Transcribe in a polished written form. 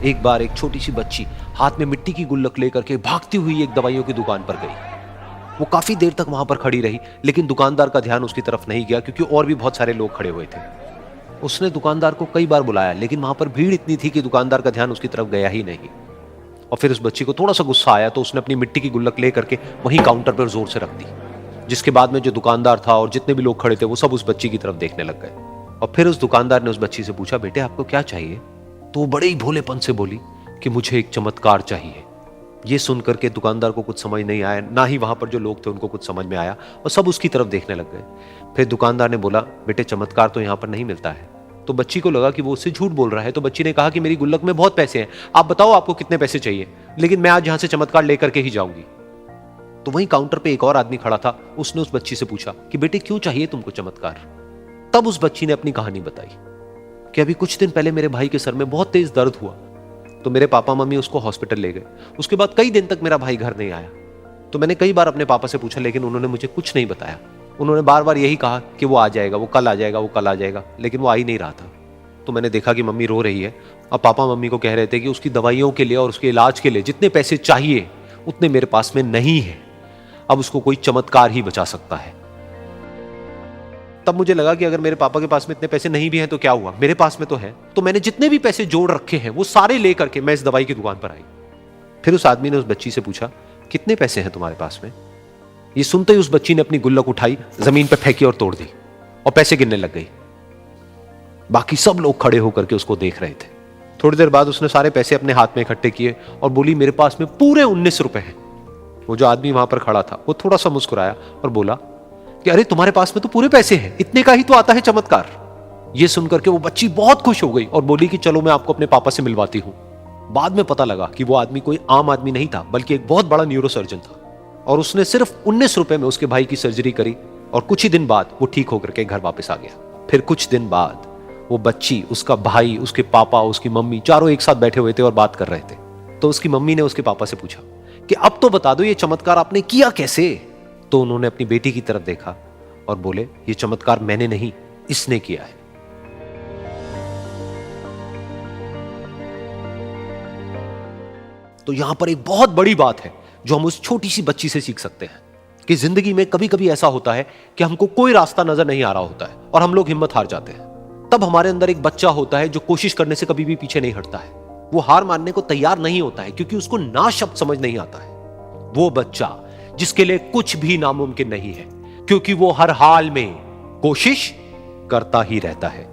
एक बार एक छोटी सी बच्ची हाथ में मिट्टी की गुल्लक लेकर के भागती हुई एक दवाइयों की दुकान पर गई। वो काफी देर तक वहां पर खड़ी रही, लेकिन दुकानदार का ध्यान उसकी तरफ नहीं गया क्योंकि और भी बहुत सारे लोग खड़े हुए थे। उसने दुकानदार को कई बार बुलाया, लेकिन वहां पर भीड़ इतनी थी कि दुकानदार का ध्यान उसकी तरफ गया ही नहीं। और फिर उस बच्ची को थोड़ा सा गुस्सा आया तो उसने अपनी मिट्टी की गुल्लक लेकर के वहीं काउंटर पर जोर से रख दी, जिसके बाद में जो दुकानदार था और जितने भी लोग खड़े थे वो सब उस बच्ची की तरफ देखने लग गए। और फिर उस दुकानदार ने उस बच्ची से पूछा, बेटे आपको क्या चाहिए? तो वो बड़े ही भोलेपन से बोली कि मुझे एक चमत्कार चाहिए। ये सुनकर के दुकानदार को कुछ समझ नहीं आया, ना ही वहां पर जो लोग थे उनको कुछ समझ में आया, और सब उसकी तरफ देखने लग गए। फिर दुकानदार ने बोला, बेटे चमत्कार तो यहाँ पर नहीं मिलता है। तो बच्ची को लगा कि वो उससे झूठ बोल रहा है, तो बच्ची ने कहा कि मेरी गुल्लक में बहुत पैसे हैं, आप बताओ आपको कितने पैसे चाहिए, लेकिन मैं आज यहां से चमत्कार लेकर के ही जाऊंगी। तो वहीं काउंटर पे एक और आदमी खड़ा था, उसने उस बच्ची से पूछा कि बेटे क्यों चाहिए तुमको चमत्कार? तब उस बच्ची ने अपनी कहानी बताई कि अभी कुछ दिन पहले मेरे भाई के सर में बहुत तेज दर्द हुआ, तो मेरे पापा मम्मी उसको हॉस्पिटल ले गए। उसके बाद कई दिन तक मेरा भाई घर नहीं आया। तो मैंने कई बार अपने पापा से पूछा, लेकिन उन्होंने मुझे कुछ नहीं बताया। उन्होंने बार बार यही कहा कि वो आ जाएगा, वो कल आ जाएगा, वो कल आ जाएगा, लेकिन वो आ ही नहीं रहा था। तो मैंने देखा कि मम्मी रो रही है, और पापा मम्मी को कह रहे थे कि उसकी दवाइयों के लिए और उसके इलाज के लिए जितने पैसे चाहिए उतने मेरे पास में नहीं है, अब उसको कोई चमत्कार ही बचा सकता है। तब मुझे लगा कि अगर मेरे पापा के पास में इतने पैसे नहीं भी हैं तो क्या हुआ, मेरे पास में तो है। तो मैंने जितने भी पैसे जोड़ रखे हैं वो सारे लेकर के मैं इस दवाई की दुकान पर आई। फिर उस आदमी ने उस बच्ची से पूछा, कितने पैसे हैं तुम्हारे पास में? ये सुनते ही उस बच्ची ने अपनी गुल्लक उठाई, जमीन पर फेंकी और तोड़ दी, और पैसे गिनने लग गई। बाकी सब लोग खड़े होकर के उसको देख रहे थे। थोड़ी देर बाद उसने सारे पैसे अपने हाथ में इकट्ठे किए और बोली, मेरे पास में पूरे 19 रुपए हैं। वो जो आदमी वहां पर खड़ा था वो थोड़ा सा मुस्कुराया और बोला कि अरे तुम्हारे पास में तो पूरे पैसे हैं, इतने का ही तो आता है चमत्कार। ये सुनकर के वो बच्ची बहुत खुश हो गई और बोली कि चलो मैं आपको अपने पापा से मिलवाती हूं। बाद में पता लगा कि वो आदमी कोई आम आदमी नहीं था, बल्कि एक बहुत बड़ा न्यूरोसर्जन था, और उसने सिर्फ 19 रुपए में उसके भाई की सर्जरी करी, और कुछ ही दिन बाद वो ठीक होकर के घर वापस आ गया। फिर कुछ दिन बाद वो बच्ची, उसका भाई, उसके पापा, उसकी मम्मी चारों एक साथ बैठे हुए थे और बात कर रहे थे। तो उसकी मम्मी ने उसके पापा से पूछा कि अब तो बता दो ये चमत्कार आपने किया कैसे? तो उन्होंने अपनी बेटी की तरफ देखा और बोले, ये चमत्कार मैंने नहीं, इसने किया है। तो यहां पर एक बहुत बड़ी बात है जो हम उस छोटी सी बच्ची से सीख सकते हैं कि जिंदगी में कभी कभी ऐसा होता है कि हमको कोई रास्ता नजर नहीं आ रहा होता है और हम लोग हिम्मत हार जाते हैं। तब हमारे अंदर एक बच्चा होता है जो कोशिश करने से कभी भी पीछे नहीं हटता है। वो हार मानने को तैयार नहीं होता है क्योंकि उसको ना शब्द समझ नहीं आता है। वो बच्चा जिसके लिए कुछ भी नामुमकिन नहीं है, क्योंकि वो हर हाल में कोशिश करता ही रहता है।